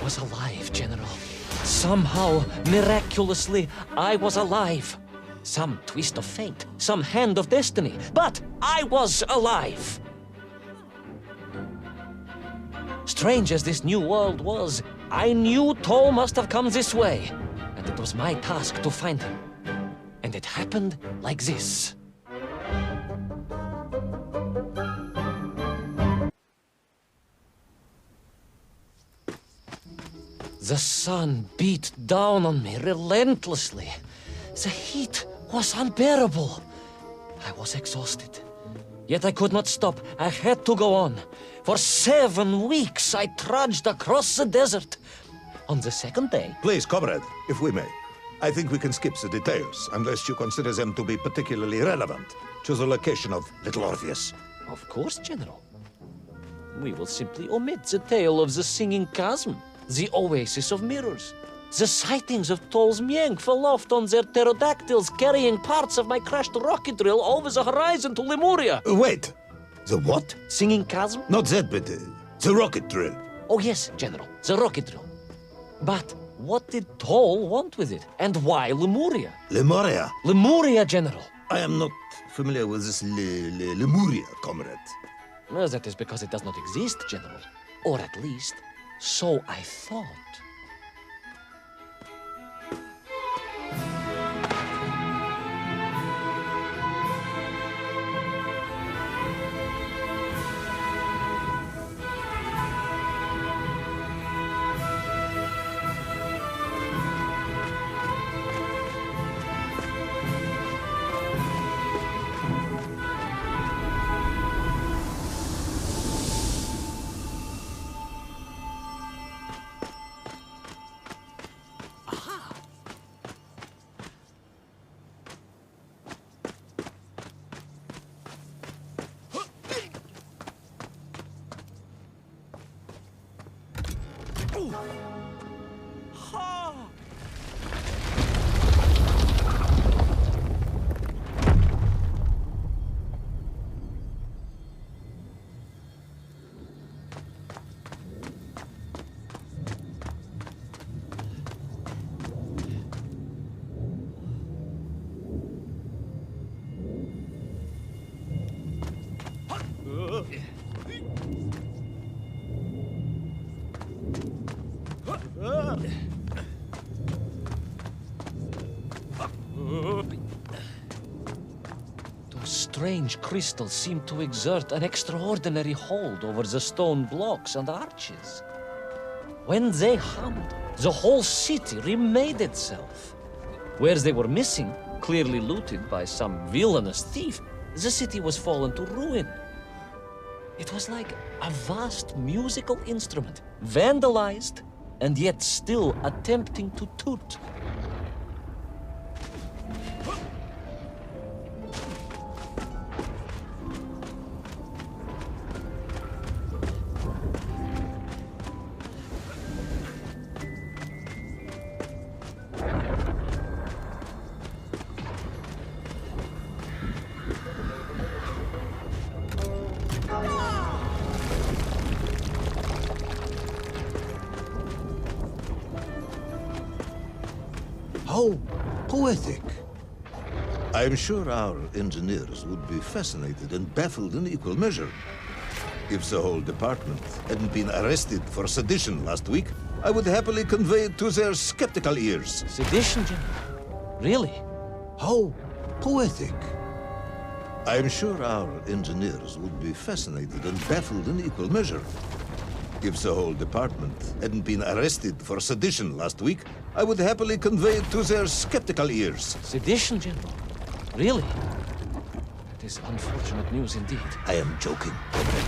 was alive, General. Somehow, miraculously, I was alive. Some twist of fate, some hand of destiny, but I was alive. Strange as this new world was, I knew Toll must have come this way, and it was my task to find him. And it happened like this. The sun beat down on me relentlessly. The heat was unbearable. I was exhausted. Yet I could not stop. I had to go on. For 7 weeks I trudged across the desert. On the second day... Please, comrade, if we may. I think we can skip the details, unless you consider them to be particularly relevant to the location of Little Orpheus. Of course, General. We will simply omit the tale of the singing chasm, the oasis of mirrors, the sightings of Toll's Mienk aloft on their pterodactyls carrying parts of my crashed rocket drill over the horizon to Lemuria. Wait! The what? Singing chasm? Not that, but the rocket drill. Oh yes, General, the rocket drill. But what did Toll want with it? And why Lemuria? Lemuria? Lemuria, General. I am not familiar with this Lemuria, comrade. Well, that is because it does not exist, General. Or at least, so I thought. Those strange crystals seem to exert an extraordinary hold over the stone blocks and arches. When they hummed, the whole city remade itself. Where they were missing, clearly looted by some villainous thief, the city was fallen to ruin. It was like a vast musical instrument, vandalized, and yet still attempting to toot. How poetic. I'm sure our engineers would be fascinated and baffled in equal measure. If the whole department hadn't been arrested for sedition last week, I would happily convey it to their skeptical ears. Sedition, General? Really? How poetic. I'm sure our engineers would be fascinated and baffled in equal measure. If the whole department hadn't been arrested for sedition last week, I would happily convey it to their skeptical ears. Sedition, General? Really? That is unfortunate news indeed. I am joking, comrade.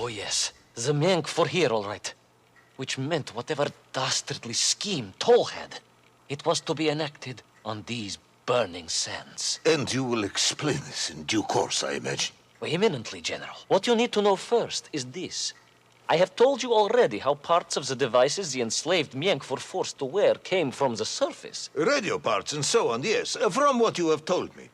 Oh, yes. The Mank were here, all right. Which meant whatever dastardly scheme Toll had, it was to be enacted on these burning sands. And you will explain this in due course, I imagine. Eminently, General. What you need to know first is this. I have told you already how parts of the devices the enslaved Mienk were forced to wear came from the surface. Radio parts and so on, yes, from what you have told me.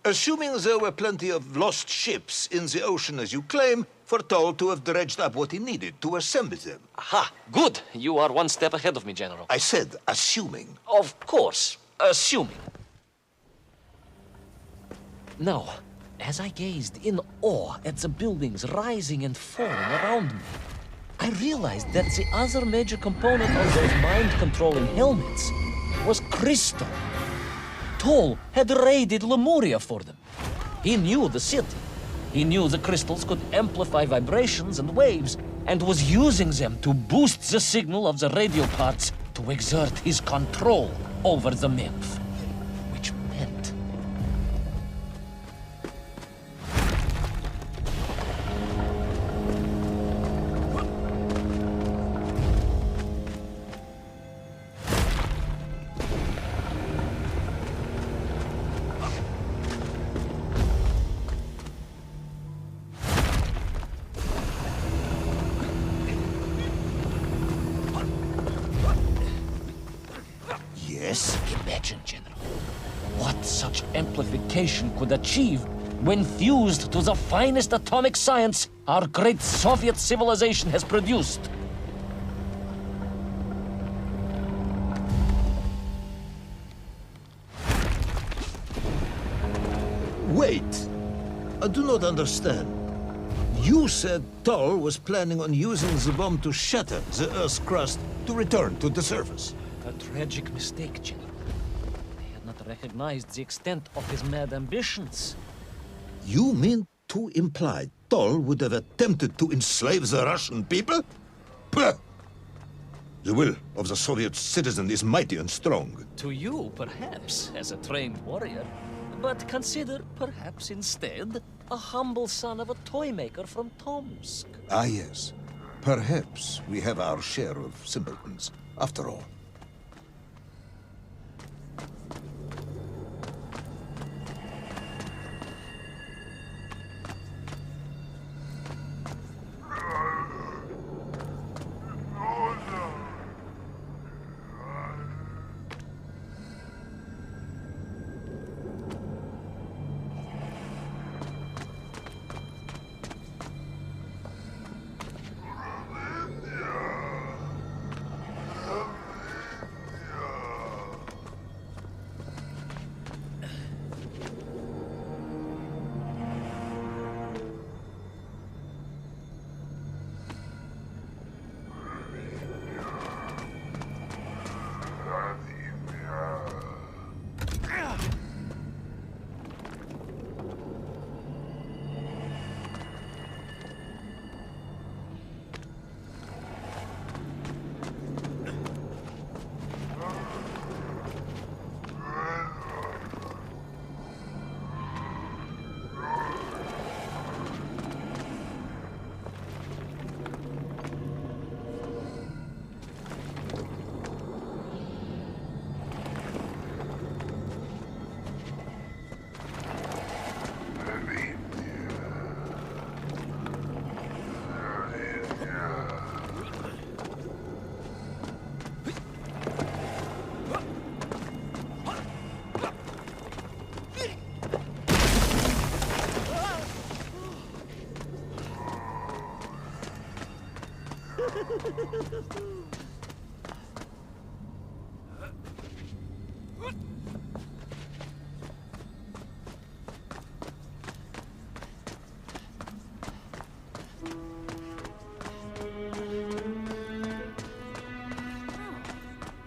Assuming there were plenty of lost ships in the ocean as you claim, for Toll to have dredged up what he needed to assemble them. Aha, good. You are one step ahead of me, General. I said assuming. Of course, assuming. Now, as I gazed in awe at the buildings rising and falling around me, I realized that the other major component of those mind-controlling helmets was crystal. Toll had raided Lemuria for them. He knew the city. He knew the crystals could amplify vibrations and waves, and was using them to boost the signal of the radio parts to exert his control over the Memph. Which meant... Yes? Imagine, General, what such amplification could achieve when fused to the finest atomic science our great Soviet civilization has produced. Wait! I do not understand. You said Toll was planning on using the bomb to shatter the Earth's crust to return to the surface. A tragic mistake, General. They had not recognized the extent of his mad ambitions. You mean to imply Toll would have attempted to enslave the Russian people? Pah! The will of the Soviet citizen is mighty and strong. To you, perhaps, as a trained warrior. But consider, perhaps instead, a humble son of a toy maker from Tomsk. Ah, yes. Perhaps we have our share of simpletons, after all.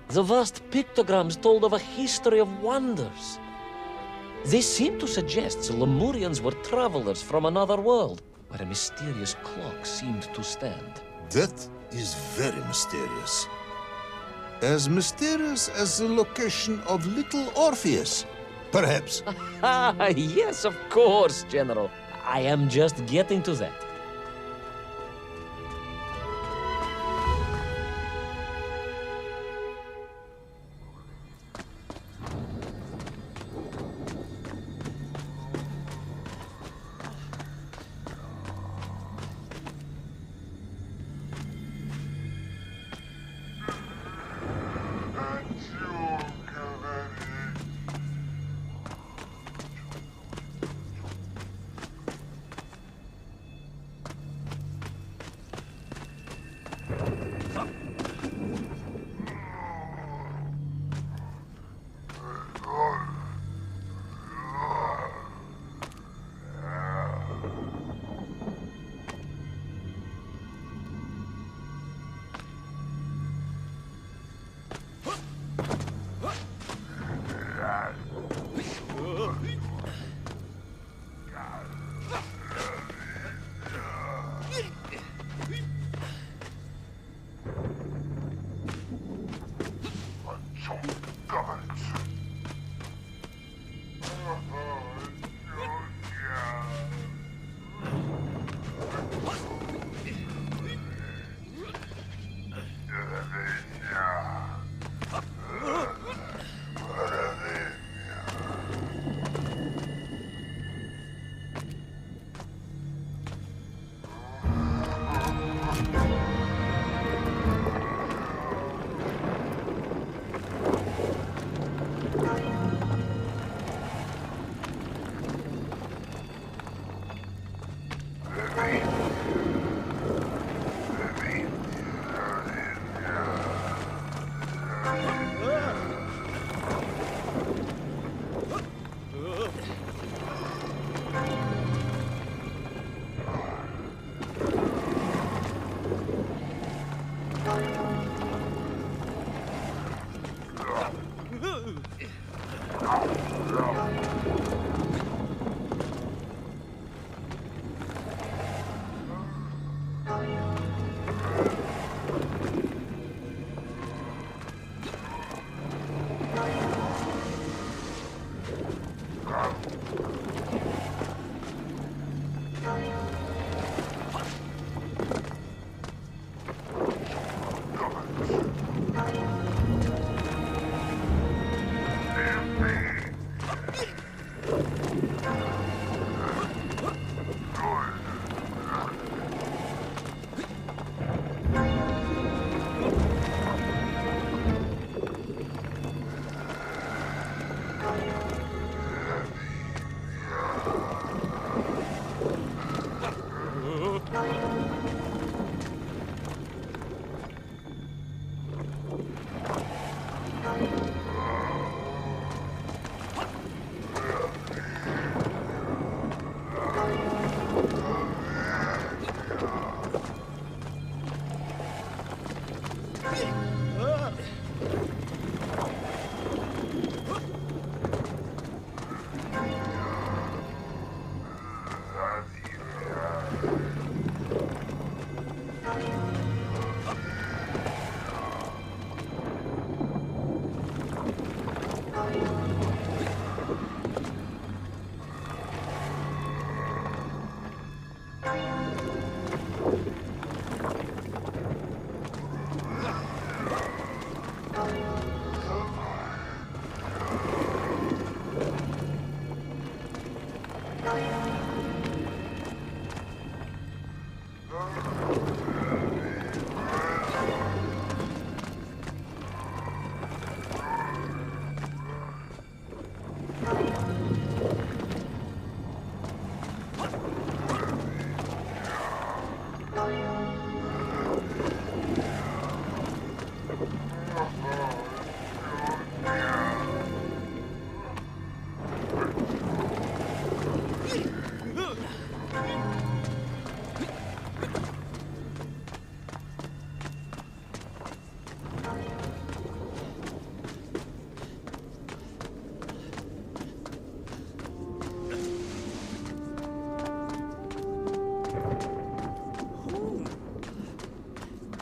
The vast pictograms told of a history of wonders. They seem to suggest the Lemurians were travelers from another world, where a mysterious clock seemed to stand. That is very mysterious. As mysterious as the location of little Orpheus, perhaps. Ah, yes, of course, General. I am just getting to that.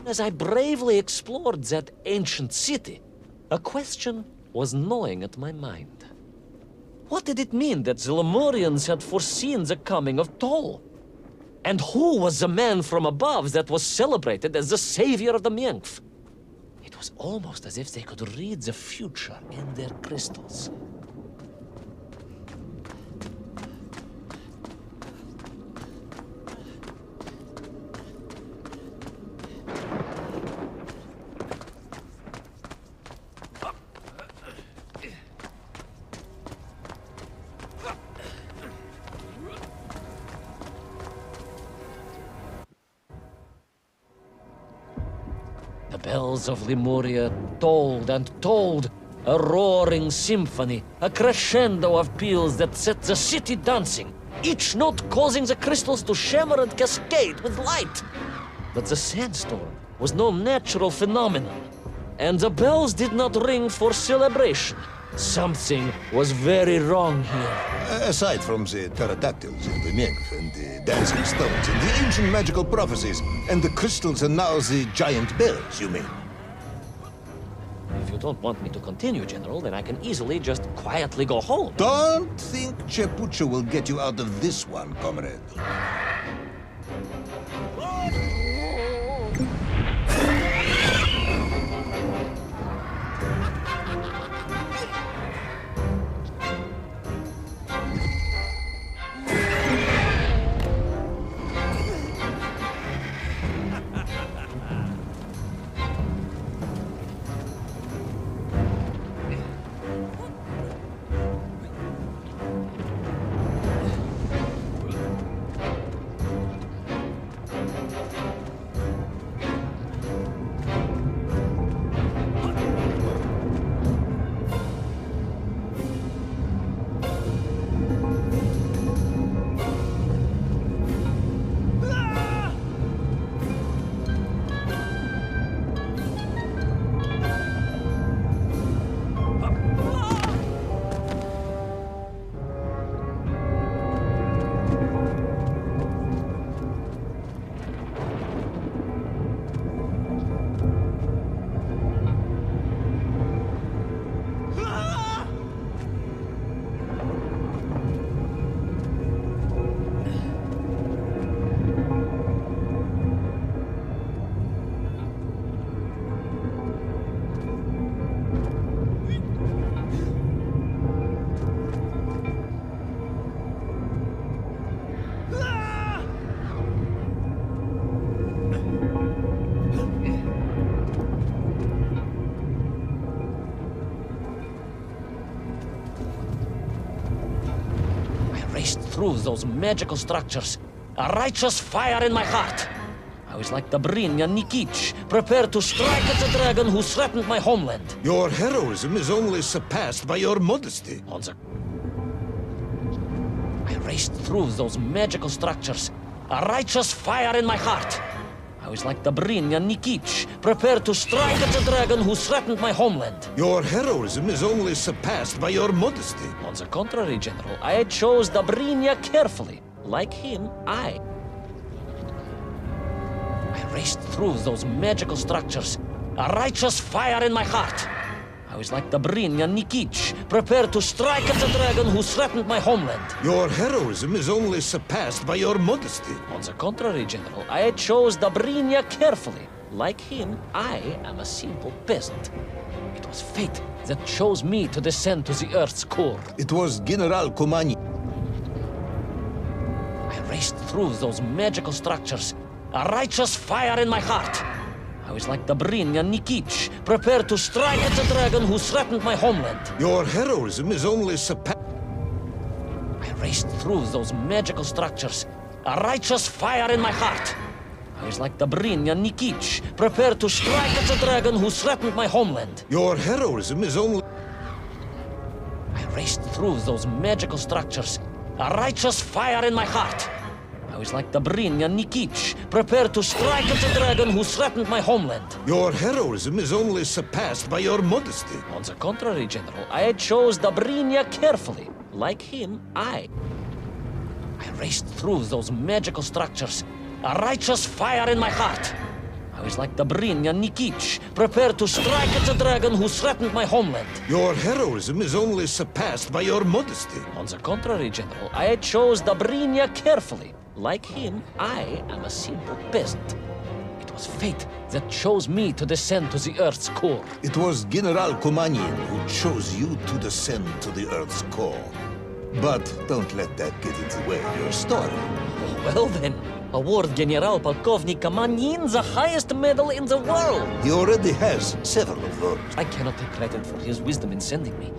As I bravely explored that ancient city, a question was gnawing at my mind. What did it mean that the Lemurians had foreseen the coming of Tol? And who was the man from above that was celebrated as the savior of the Miengf? It was almost as if they could read the future in their crystals. The bells of Lemuria tolled and tolled, a roaring symphony, a crescendo of peals that set the city dancing, each note causing the crystals to shimmer and cascade with light. But the sandstorm was no natural phenomenon, and the bells did not ring for celebration. Something was very wrong here. Aside from the pterodactyls in the Miengf and the dancing stones and the ancient magical prophecies and the crystals and now the giant bells, you mean? If you don't want me to continue, General, then I can easily just quietly go home. Don't think Chepucha will get you out of this one, comrade. Through those magical structures, a righteous fire in my heart. I was like the Brinya Nikich, prepared to strike at the dragon who threatened my homeland. Your heroism is only surpassed by your modesty. I raced through those magical structures, a righteous fire in my heart. I was like the Brinya Nikich, prepared to strike at the dragon who threatened my homeland. Your heroism is only surpassed by your modesty. On the contrary, General, I chose the Brinya carefully. Like him, I raced through those magical structures, a righteous fire in my heart. I was like the Brinya Nikich, prepared to strike at the dragon who threatened my homeland. Your heroism is only surpassed by your modesty. On the contrary, General, I chose the Brinya carefully. Like him, I am a simple peasant. It was fate that chose me to descend to the Earth's core. It was General Kumani. I raced through those magical structures, a righteous fire in my heart. I was like the Brinya Nikich, prepared to strike at the dragon who threatened my homeland. Your heroism is only surpassed. I raced through those magical structures, a righteous fire in my heart. I was like the Brinya Nikich, prepared to strike at the dragon who threatened my homeland. Your heroism is only... I raced through those magical structures, a righteous fire in my heart. I was like the Brinya Nikich, prepared to strike at the dragon who threatened my homeland. Your heroism is only surpassed by your modesty. On the contrary, General, I chose the Brinya carefully. Like him, I raced through those magical structures, a righteous fire in my heart. I was like Dobrynya Nikitch, prepared to strike at the dragon who threatened my homeland. Your heroism is only surpassed by your modesty. On the contrary, General, I chose Dobrynya carefully. Like him, I am a simple peasant. It was fate that chose me to descend to the Earth's core. It was General Kumanin who chose you to descend to the Earth's core. But don't let that get in the way of your story. Well then, award General Polkovnik Kamanin the highest medal in the world. He already has several of those. I cannot take credit for his wisdom in sending me.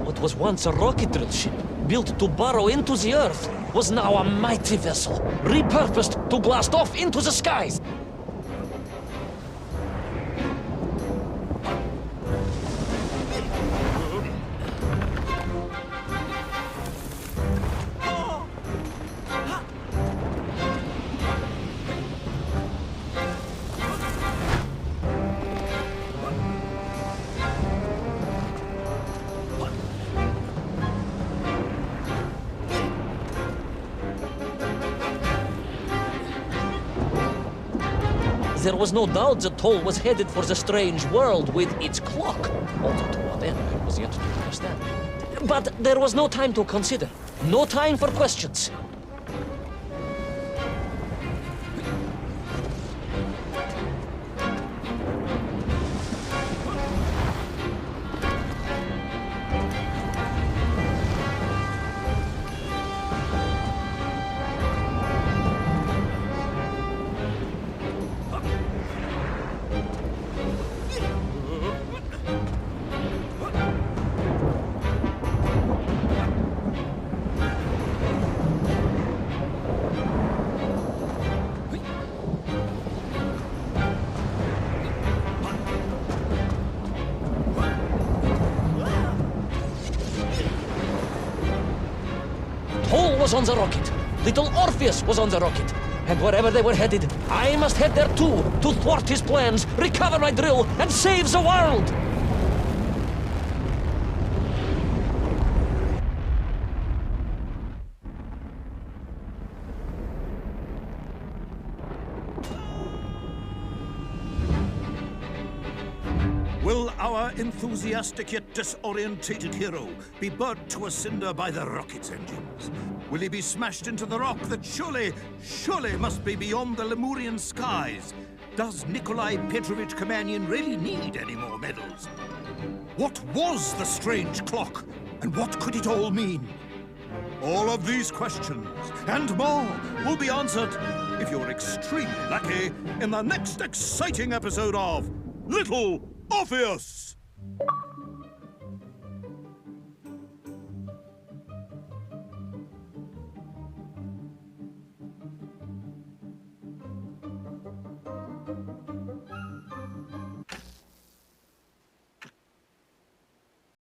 What was once a rocket drill ship, built to burrow into the Earth, was now a mighty vessel, repurposed to blast off into the skies. There was no doubt the toll was headed for the strange world with its clock, although to what end I was yet to understand. But there was no time to consider, no time for questions. Toll was on the rocket. Little Orpheus was on the rocket. And wherever they were headed, I must head there too, to thwart his plans, recover my drill, and save the world! Will our enthusiastic yet disorientated hero be burnt to a cinder by the rocket's engines? Will he be smashed into the rock that surely must be beyond the Lemurian skies? Does Nikolai Petrovich Kamanin really need any more medals? What was the strange clock, and what could it all mean? All of these questions, and more, will be answered, if you're extremely lucky, in the next exciting episode of Little Orpheus!